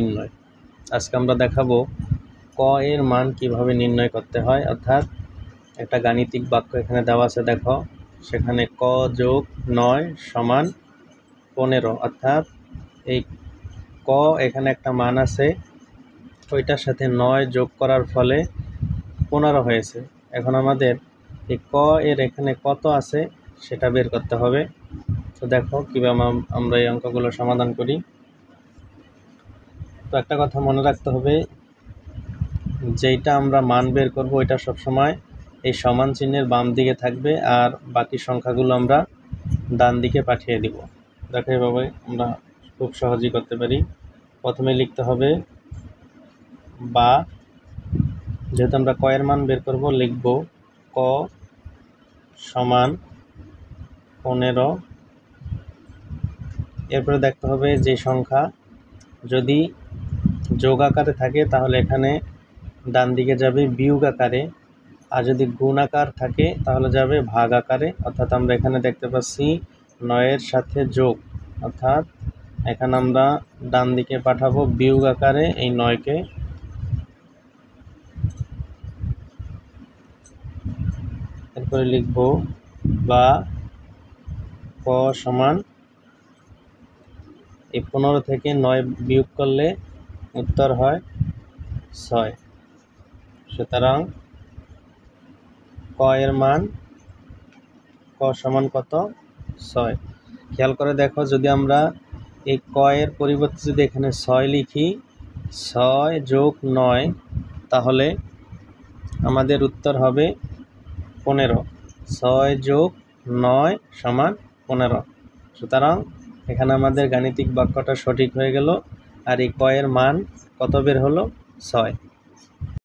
নির্ণয়। আজকে আমরা দেখাবো ক এর মান কিভাবে নির্ণয় করতে হয়। অর্থাৎ একটা গাণিতিক বাক্য এখানে দেওয়া আছে, দেখো সেখানে ক যোগ 9 সমান 15। অর্থাৎ এই ক এখানে একটা মান আছে, ওইটার সাথে 9 যোগ করার ফলে 15 হয়েছে। এখন আমাদের এই ক এর এখানে কত আছে সেটা বের করতে হবে। তো দেখো কীভাবে আমরা এই অঙ্কগুলো সমাধান করি। তো একটা কথা মনে রাখতে হবে, যেইটা আমরা মান বের করব ওইটা সবসময় এই সমান চিহ্নের বাম দিকে থাকবে, আর বাকি সংখ্যাগুলো আমরা ডান দিকে পাঠিয়ে দিব। দেখো এভাবে আমরা খুব সহজেই করতে পারি। প্রথমে লিখতে হবে বা, যেহেতু আমরা ক এর মান বের করব লিখব ক সমান 15। এরপরে দেখতে হবে যে সংখ্যা যদি যোগ আকারে থাকে তাহলে এখানে ডান দিকে যাবে বিয়োগ আকারে, আর যদি গুণ আকার থাকে তাহলে যাবে ভাগ আকারে। অর্থাৎ আমরা এখানে দেখতে পাচ্ছি 9 এর সাথে যোগ, অর্থাৎ এখানে আমরা ডান দিকে পাঠাবো বিয়োগ আকারে এই 9কে। এরপরে লিখব বা ক সমান এই 15 থেকে 9 বিয়োগ করলে উত্তর হয় 6। সুতরাং ক এর মান ক সমান কত? 6। খেয়াল করে দেখো, যদি আমরা এই ক এর পরিবর্তে যদি এখানে 6 লিখি, 6 যোগ 9, তাহলে আমাদের উত্তর হবে 15। 6 যোগ 9 সমান 15। সুতরাং এখানে আমাদের গাণিতিক বাক্যটা সঠিক হয়ে গেল, আর এই ক এর মান কত বের হলো? 6।